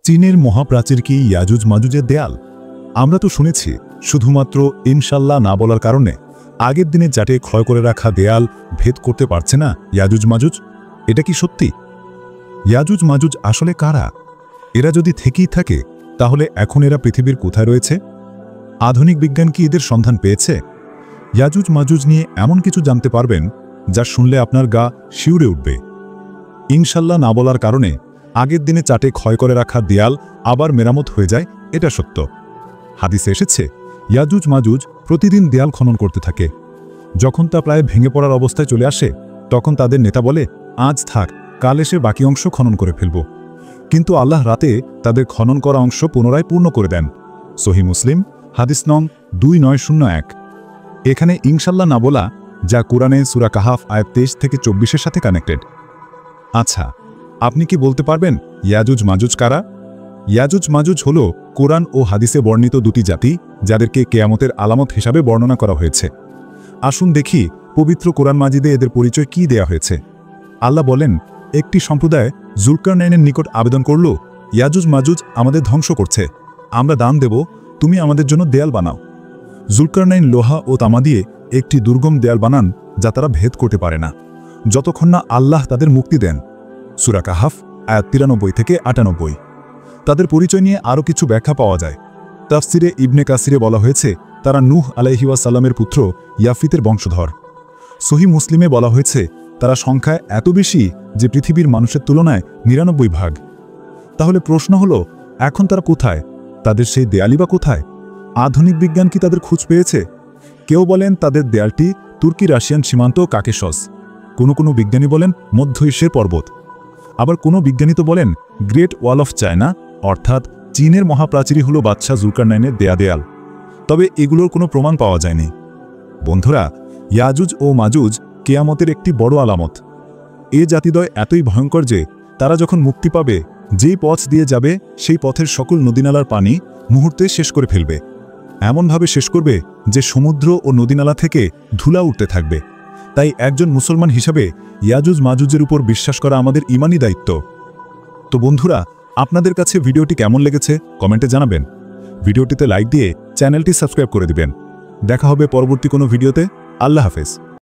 চীনের মহাপ্রাচীর কি ইয়াজুজ মাজুজের দেয়াল? আমরা তো শুনেছি শুধুমাত্র ইনশাল্লাহ না বলার কারণে আগের দিনে চাটে ক্ষয় করে রাখা দেয়াল ভেদ করতে পারছে না ইয়াজুজ মাজুজ। এটা কি সত্যি? ইয়াজুজ মাজুজ আসলে কারা? এরা যদি থেকেই থাকে তাহলে এখন এরা পৃথিবীর কোথায় রয়েছে? আধুনিক বিজ্ঞান কি এদের সন্ধান পেয়েছে? ইয়াজুজ মাজুজ নিয়ে এমন কিছু জানতে পারবেন যা শুনলে আপনার গা শিউরে উঠবে। ইনশাল্লাহ না বলার কারণে আগের দিনে চাটে ক্ষয় করে রাখা দেয়াল আবার মেরামত হয়ে যায়, এটা সত্য। হাদিসে এসেছে ইয়াজুজ মাজুজ প্রতিদিন দেয়াল খনন করতে থাকে। যখন তা প্রায় ভেঙে পড়ার অবস্থায় চলে আসে তখন তাদের নেতা বলে, আজ থাক, কাল এসে বাকি অংশ খনন করে ফেলব। কিন্তু আল্লাহ রাতে তাদের খনন করা অংশ পুনরায় পূর্ণ করে দেন। সহিহ মুসলিম হাদিস নং 2901। এখানে ইনশাল্লাহ না বলা, যা কুরআনে সূরা কাহাফ আয়াত 23 থেকে 24-এর সাথে কানেক্টেড। আচ্ছা, আপনি কি বলতে পারবেন ইয়াজুজ মাজুজ কারা? ইয়াজুজ মাজুজ হল কোরআন ও হাদিসে বর্ণিত দুটি জাতি, যাদেরকে কেয়ামতের আলামত হিসাবে বর্ণনা করা হয়েছে। আসুন দেখি পবিত্র কোরআন মাজিদে এদের পরিচয় কি দেয়া হয়েছে। আল্লাহ বলেন, একটি সম্প্রদায় জুলকারনাইনের নিকট আবেদন করল, ইয়াজুজ মাজুজ আমাদের ধ্বংস করছে, আমরা দান দেব, তুমি আমাদের জন্য দেয়াল বানাও। জুলকারনাইন লোহা ও তামা দিয়ে একটি দুর্গম দেয়াল বানান, যা তারা ভেদ করতে পারে না, যতক্ষণ না আল্লাহ তাদের মুক্তি দেন। সূরা কাহাফ আয়াত 93 থেকে 98। তাদের পরিচয় নিয়ে আরও কিছু ব্যাখ্যা পাওয়া যায়। তাফসিরে ইবনে কাসিরে বলা হয়েছে তারা নূহ আলাইহি ওয়াসাল্লামের পুত্র ইয়াফিতের বংশধর। সহিহ মুসলিমে বলা হয়েছে তারা সংখ্যায় এত বেশি যে পৃথিবীর মানুষের তুলনায় 99 ভাগ। তাহলে প্রশ্ন হলো, এখন তারা কোথায়? তাদের সেই দেয়ালই বা কোথায়? আধুনিক বিজ্ঞান কি তাদের খোঁজ পেয়েছে? কেউ বলেন তাদের দেয়ালটি তুর্কি রাশিয়ান সীমান্ত কাকেশস, কোনো বিজ্ঞানী বলেন মধ্য এশিয়ার পর্বত, আবার কোনো বিজ্ঞানী তো বলেন গ্রেট ওয়াল অফ চায়না, অর্থাৎ চীনের মহাপ্রাচীরই হল বাদশাহ জুলকারনাইনের দেয়াল। তবে এগুলোর কোনো প্রমাণ পাওয়া যায়নি। বন্ধুরা, ইয়াজুজ ও মাজুজ কেয়ামতের একটি বড় আলামত। এ জাতিদ্বয় এতই ভয়ঙ্কর যে তারা যখন মুক্তি পাবে, যেই পথ দিয়ে যাবে সেই পথের সকল নদীনালার পানি মুহূর্তে শেষ করে ফেলবে। এমনভাবে শেষ করবে যে সমুদ্র ও নদীনালা থেকে ধুলা উঠতে থাকবে। তাই একজন মুসলমান হিসাবে ইয়াজুজ মাজুজের উপর বিশ্বাস করা আমাদের ঈমানি দায়িত্ব। তো বন্ধুরা, আপনাদের কাছে ভিডিওটি কেমন লেগেছে কমেন্টে জানাবেন। ভিডিওটিতে লাইক দিয়ে চ্যানেলটি সাবস্ক্রাইব করে দিবেন। দেখা হবে পরবর্তী কোনো ভিডিওতে। আল্লাহ হাফেজ।